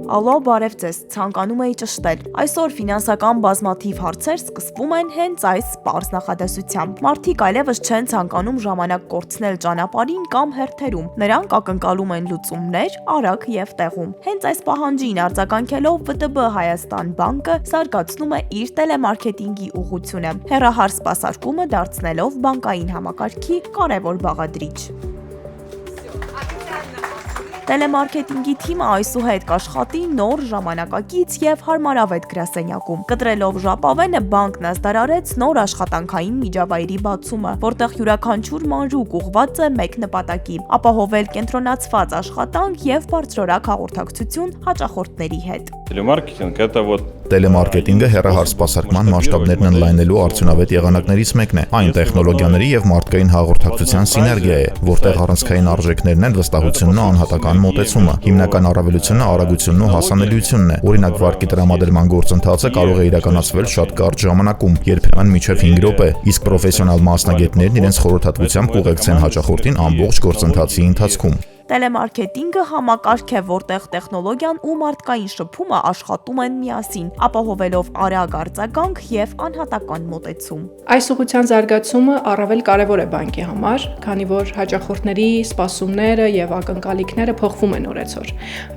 Ալո, բարև ձեզ, ցանկանում էի ճշտել։ Այսօր ֆինանսական բազմաթիվ հարցեր սկսվում են հենց այս պարզ նախադասությամբ։ Մարդիկ այլևս չեն ցանկանում ժամանակ կորցնել ճանապարհին կամ հերթերում։ Նրանք ակնկալում են լուծումներ արագ եւ տեղում։ Հենց այս պահանջին արձագանքելով ՎՏԲ Հայաստան բանկը զարգացնում է իր տելեմարքեթինգի ուղղությունը, հեռահար սպասարկումը դարձնելով բանկային համակարգի կարևոր բաղադրիչ։ Տելեմարքեթինգի թիմը այսուհետ կաշխատի նոր ժամանակակից եւ հարմարավետ գրասենյակում։ Կտրելով ժապավենը բանկն ազդարարեց նոր աշխատանքային միջավայրի բացումը, որտեղ յուրաքանչյուր մանրուք ուղղված է մեկ նպատակի՝ ապահովել կենտրոնացված աշխատանք եւ բարձրորակ հաղորդակցություն հաճախորդների հետ։ Տելեմարքեթինգը հեռահար սպասարկման մասշտաբներն ընդլայնելու արդյունավետ եղանակներից մեկն է։ Այն տեխնոլոգիաների եւ մարդկային հաղորդակցության սիներգիա է, որտեղ առանցքային արժեքներն են վստահությունն ու անհատական մոտեցումը։ Հիմնական առավելությունը արագությունն ու հասանելիությունն է։ Օրինակ, վարկի տրամադրման գործընթացը կարող է իրականացվել շատ կարճ ժամանակում, երբեմն մինչև 5 րոպե, իսկ պրոֆեսիոնալ մասնագետներն իրենց խորհրդատվությամբ կուղեկցեն հաճախորդին ամբողջ գործընթացի ընթացքում։ Տելեմարքեթինգը համակարգ է, որտեղ տեխնոլոգիան ու մարդկային շփումը աշխատում են միասին, ապահովելով արագ արձագանք եւ անհատական մոտեցում։ Այս ուղղության զարգացումը առավել կարևոր է բանկի համար, քանի որ հաճախորդների սպասումները եւ ակնկալիքները փոխվում են օրեցօր։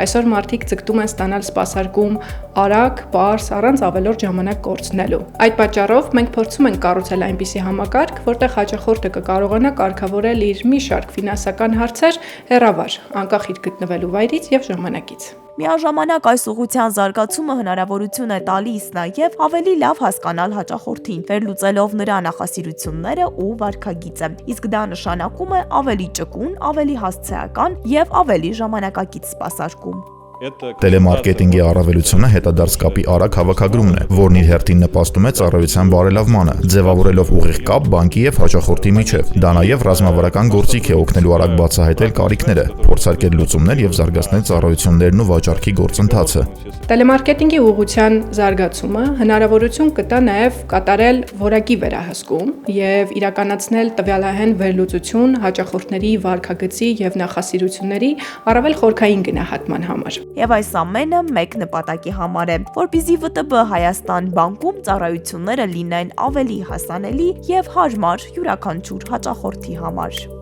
Այսօր մարդիկ ձգտում են ստանալ սպասարկում արագ, պարզ, առանց ավելորդ ժամանակ կորցնելու։ Այդ պատճառով մենք փորձում ենք կառուցել այնպիսի համակարգ, որտեղ հաճախորդը կկարողանա կարգավորել իր մի շարք ֆինանսական հարցեր հեռավար, անկախ իր գտնվելու վայրից եւ ժամանակից։ Միաժամանակ այս ուղղության զարգացումը հնարավորություն է տալիս նաև ավելի լավ հասկանալ հաճախորդին, վերլուծելով նրա նախասիրությունները ու վարքագիծը, իսկ դա նշանակում է ավելի ճկուն, ավելի հասցեական եւ ավելի ժամանակակից սպասարկում։ Տելեմարքեթինգի առավելությունը հետադարձ կապի արագ հավաքագրումն է, որն իր հերթին նպաստում է ծառայության բարելավմանը, ձևավորելով ուղիղ կապ բանկի եւ հաճախորդի միջև։ Դա նաեւ ռազմավարական գործիք է օգնելու արագ բացահայտել կարիքները, փորձարկել լուծումներ եւ զարգացնել ծառայություններն ու վաճառքի գործընթացը։ Տելեմարքեթինգի ուղղության զարգացումը հնարավորություն կտա նաեւ կատարել որակի վերահսկում եւ իրականացնել տվյալահեն վերլուծություն հաճախորդների վարքագծի եւ նախասիրությունների առավել խորքային գնահատման համար։ Եվ այս ամենը մեկ նպատակի համար է, որպեսզի ՎՏԲ Հայաստան բանկում ծառայությունները լինեն ավելի հասանելի եւ հարմար յուրաքանչյուր հաճախորդի համար։